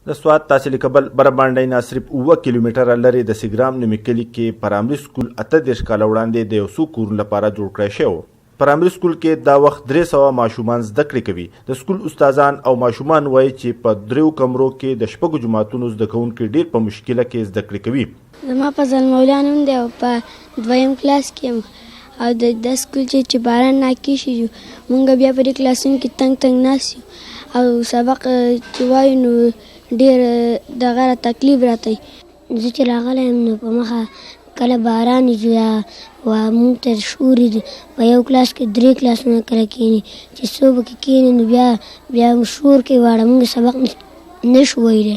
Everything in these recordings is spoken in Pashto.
د سوات تحصیل کبل برباندې نه صرف 9 کیلومتره لري د سیګرام نومي کلي کې پرایمري سکول 38 کال وړاندې د یو څو کورونو لپاره جوړ کړی شوی پرایمري سکول کې دا وخت 300 ماشومان زده کړې کوي د سکول استادان او ماشومان وایي چې په 3 کمرو کې د شپږو جماعتونو زده کوونکي ډېر په مشکله کې زده کړې کوي زما فضل مولا نوم دی او په 2م کلاس کې او د سکول چې باران ناکېږي مونږ بیا په دې کلاسونو کې تنګ ناست او سبق چې وایو نو ډېر دغه تکلیف راته زه چې راغلی یم نو په مخه کله باران و مونږ ته شوري په یو کلاس کې 3 کلاسونه کله کښېني چې څو پکې کښېني نو بیا شور کوي واړه مونږ سبق نشو ویلی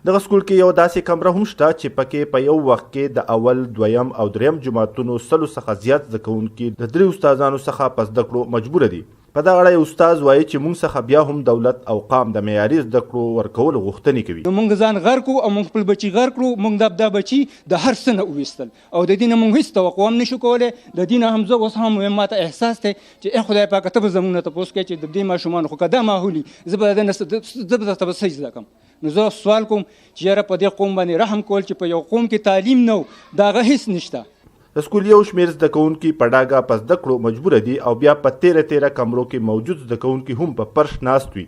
دغه سکول کې یو داسې کمره هم شته چې پکې په یو وخت کې د اول دویم او دریم جماعتونو 100 څخه زیات زده کوونکي د 3 استادانو څخه په زده کړو مجبوره دي په دغه اړه یو استاد وایي چې موږ څخه بیا هم دولت او قام د معیاري زده کړو ورکولو غوښتنې کوي موږ ځان غر کړو او موږ خپل بچي غر کړو موږ دا بچي د هر څه نه وویستل او د دې نه موږ هېڅ توقع هم نشو کولی د دې نه هم زه اوس هم ماته احساس دی چې ای خدای پاکه ته به زموږ نه تپوس کوې چې د دې ماشومانو خو که دا ماحول وي زه به درته به څه زده کړم نو زه سوال کوم چې یاره په دې قوم باندې رحم کول چې په یو قوم کې تعلیم نه و د هغه هېڅ نشته د سکول یو شمېر زده کوونکي په ډاګه په زده کړو مجبوره دي او بیا په 13 کمرو کې موجود زده کوونکي هم په فرش ناست وي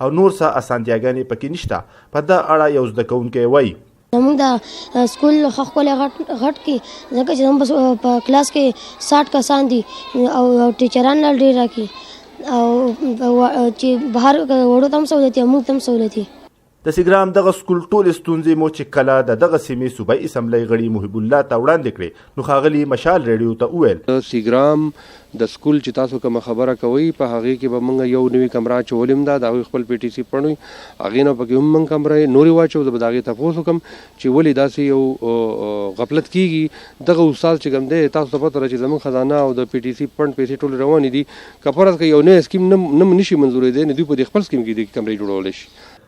او نور څه اسانتیاګانې پکې نشته په دغه اړه یو زده کوونکی وایي زموږ د سکول ښکلی غټ کې ځکه چې زموږ په کلاس کې 60 کسان دي او ټیچران لا ډېر راکړي او چې بهر وړو ته هم سهولت وي موږ ته هم سهولت وي د سیګرام دغه سکول ټولې ستونزې مو چې کله د دغه سیمې صوبایي اسمبلۍ غړي محب الله ته وړاندې کړې نو ښاغلي مشال ریډیو ته وویل د سیګرام د سکول چې تاسو کومه خبره کوئ په هغې کې به موږ یو نوي کمره اچولې هم ده د هغوی خپل پی ټي سی پڼوي هغې نه پکې هم موږ کمره نورې واچو زه به د هغې تپوس وکړم چې ولې داسې یو غفلت کېږي دغه استاد چې کوم دی تاسو ته پته ده چې زموږ خزانه او د پی ټي سی پڼ پیسې ټولې روانې دي که فرض که یو نوی سکیم نه نشي منظورېدی نو دوی په دې خپل سکیم کې دې کمرې جوړولی شي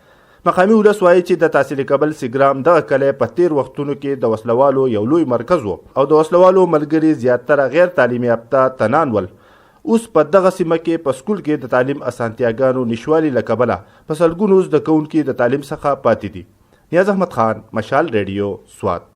مقامي ولس وایي چې د تحصیل کبل سیګرام دغه کلی په تیر وختونو کې د وسلوالو یو لوی مرکز و او د وسلوالو ملګري زیاتره غیر تعلیمي یافته تنان ول اوس په دغه سیمه کې په سکول کې د تعلیم اسانتیاګانو نشوالي له کبله په سلګونو زده کوونکي د تعلیم څخه پاتې دي نیاز احمد خان مشال ریډیو سوات